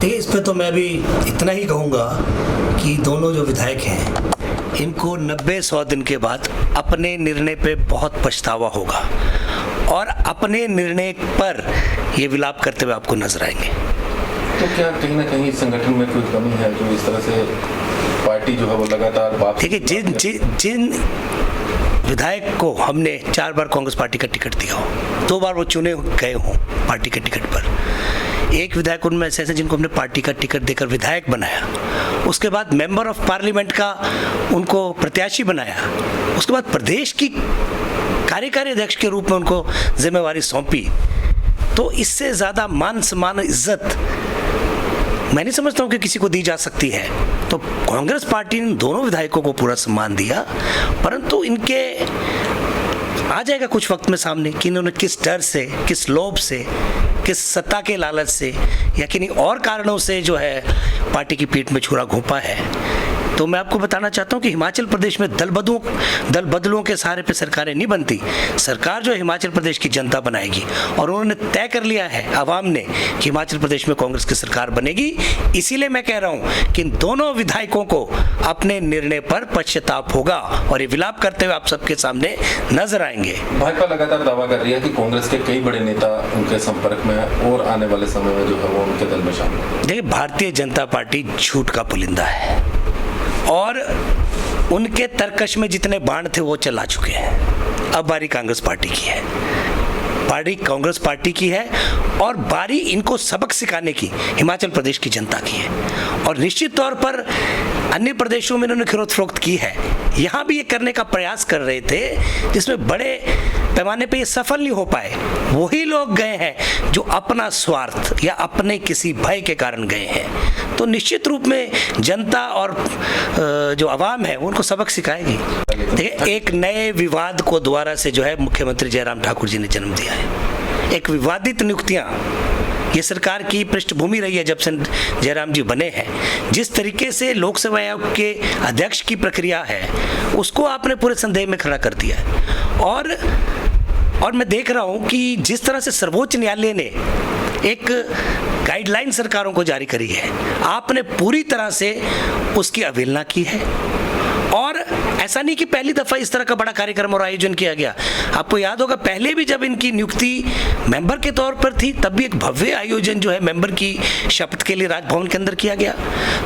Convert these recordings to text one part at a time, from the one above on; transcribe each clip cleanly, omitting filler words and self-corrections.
देखिए, इस पे तो मैं अभी इतना ही कहूँगा कि दोनों जो विधायक हैं इनको 90-100 दिन के बाद अपने निर्णय पे बहुत पछतावा होगा और अपने निर्णय पर ये विलाप करते हुए आपको नजर आएंगे। तो क्या कहीं ना कहीं संगठन में कोई कमी है जो इस तरह से पार्टी जो है वो लगातार बात। देखिए, जिन विधायक को हमने 4 बार कांग्रेस पार्टी का टिकट दिया हो, 2 बार वो चुने गए हों पार्टी के टिकट पर, एक विधायक उनमें ऐसे हैं जिनको हमने पार्टी का टिकट देकर विधायक बनाया, उसके बाद मेंबर ऑफ पार्लियामेंट का उनको प्रत्याशी बनाया, उसके बाद प्रदेश की कार्यकारी अध्यक्ष के रूप में उनको जिम्मेवारी सौंपी, तो इससे ज़्यादा मान सम्मान इज्जत मैं नहीं समझता हूँ कि किसी को दी जा सकती है। तो कांग्रेस पार्टी ने दोनों विधायकों को पूरा सम्मान दिया, परंतु इनके आ जाएगा कुछ वक्त में सामने कि इन्होंने किस डर से, किस लोभ से, किस सत्ता के लालच से या किन्हीं और कारणों से जो है पार्टी की पीठ में छुरा घोंपा है। तो मैं आपको बताना चाहता हूं कि हिमाचल प्रदेश में दल बदलुओं के सहारे पे सरकारें नहीं बनती। सरकार जो है हिमाचल प्रदेश की जनता बनाएगी और उन्होंने तय कर लिया है आवाम ने कि हिमाचल प्रदेश में कांग्रेस की सरकार बनेगी। इसीलिए मैं कह रहा हूं कि इन दोनों विधायकों को अपने निर्णय पर पश्चाताप होगा और ये विलाप करते हुए आप सबके सामने नजर आएंगे। भाजपा लगातार दावा कर रही है कि कांग्रेस के कई बड़े नेता उनके संपर्क में और आने वाले समय में जो है वो उनके दल में शामिल है। देखिए, भारतीय जनता पार्टी झूठ का पुलिंदा है और उनके तरकश में जितने बाण थे वो चला चुके हैं। अब बारी कांग्रेस पार्टी की है, बारी कांग्रेस पार्टी की है और बारी इनको सबक सिखाने की हिमाचल प्रदेश की जनता की है। और निश्चित तौर पर अन्य प्रदेशों में इन्होंने खिरोत फरोख्त की है, यहाँ भी ये करने का प्रयास कर रहे थे जिसमें बड़े पैमाने पे ये सफल नहीं हो पाए। वही लोग गए हैं जो अपना स्वार्थ या अपने किसी भय के कारण गए हैं। तो निश्चित रूप में जनता और जो आवाम है उनको सबक सिखाएगी। देखिए, एक नए विवाद को दोबारा से जो है मुख्यमंत्री जयराम ठाकुर जी ने जन्म दिया है। एक विवादित नियुक्तियां ये सरकार की पृष्ठभूमि रही है जब से जयराम जी बने हैं। जिस तरीके से लोक सेवा आयोग के अध्यक्ष की प्रक्रिया है उसको आपने पूरे संदेह में खड़ा कर दिया है। और मैं देख रहा हूं कि जिस तरह से सर्वोच्च न्यायालय ने एक गाइडलाइन सरकारों को जारी करी है, आपने पूरी तरह से उसकी अवहेलना की है। और ऐसा नहीं कि पहली दफा इस तरह का बड़ा कार्यक्रम और आयोजन किया गया। आपको याद होगा पहले भी जब इनकी नियुक्ति मेंबर के तौर पर थी तब भी एक भव्य आयोजन जो है मेंबर की शपथ के लिए राजभवन के अंदर किया गया।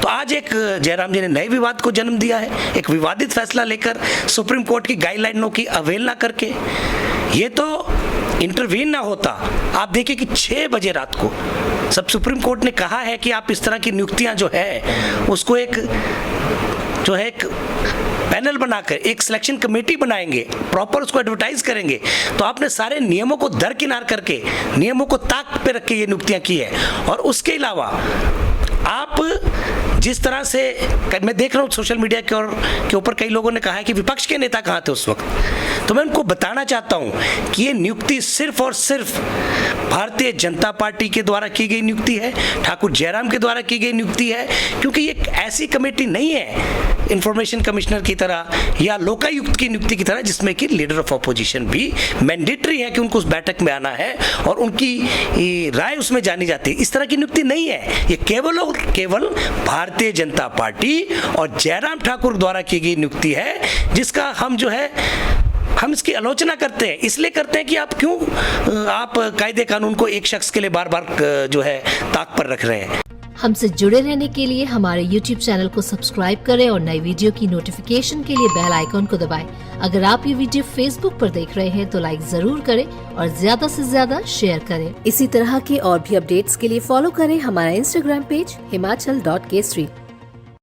तो आज एक जयराम जी ने नए विवाद को जन्म दिया है, एक विवादित फैसला लेकर सुप्रीम कोर्ट की गाइडलाइनों की अवहेलना करके। ये तो इंटरवीन ना होता, आप देखिए कि 6 बजे रात को सब सुप्रीम कोर्ट ने कहा है कि आप इस तरह की नियुक्तियां जो है उसको एक पैनल बनाकर एक सिलेक्शन कमेटी बनाएंगे, प्रॉपर उसको एडवर्टाइज करेंगे। तो आपने सारे नियमों को दरकिनार करके, नियमों को ताक पे रख के ये नियुक्तियां की है। और उसके अलावा आप जिस तरह से मैं देख रहा हूँ सोशल मीडिया के ऊपर कई लोगों ने कहा है कि विपक्ष के नेता कहाँ थे उस वक्त। तो मैं उनको बताना चाहता हूँ कि ये नियुक्ति सिर्फ और सिर्फ भारतीय जनता पार्टी के द्वारा की गई नियुक्ति है, ठाकुर जयराम के द्वारा की गई नियुक्ति है। क्योंकि ये ऐसी कमेटी नहीं है इंफॉर्मेशन कमिश्नर की तरह या लोकायुक्त की नियुक्ति की तरह जिसमें कि लीडर ऑफ अपोजिशन भी मैंडेटरी है कि उनको उस बैठक में आना है और उनकी राय उसमें जानी जाती है। इस तरह की नियुक्ति नहीं है, ये केवल और केवल भारतीय जनता पार्टी और जयराम ठाकुर द्वारा की गई नियुक्ति है, जिसका हम इसकी आलोचना करते हैं। इसलिए करते हैं कि आप कायदे कानून को एक शख्स के लिए बार बार जो है ताक पर रख रहे हैं। हमसे जुड़े रहने के लिए हमारे YouTube चैनल को सब्सक्राइब करें और नई वीडियो की नोटिफिकेशन के लिए बेल आइकॉन को दबाएं। अगर आप ये वीडियो Facebook पर देख रहे हैं तो लाइक जरूर करें और ज्यादा से ज्यादा शेयर करें। इसी तरह के और भी अपडेट्स के लिए फॉलो करें हमारा Instagram पेज himachal.k street।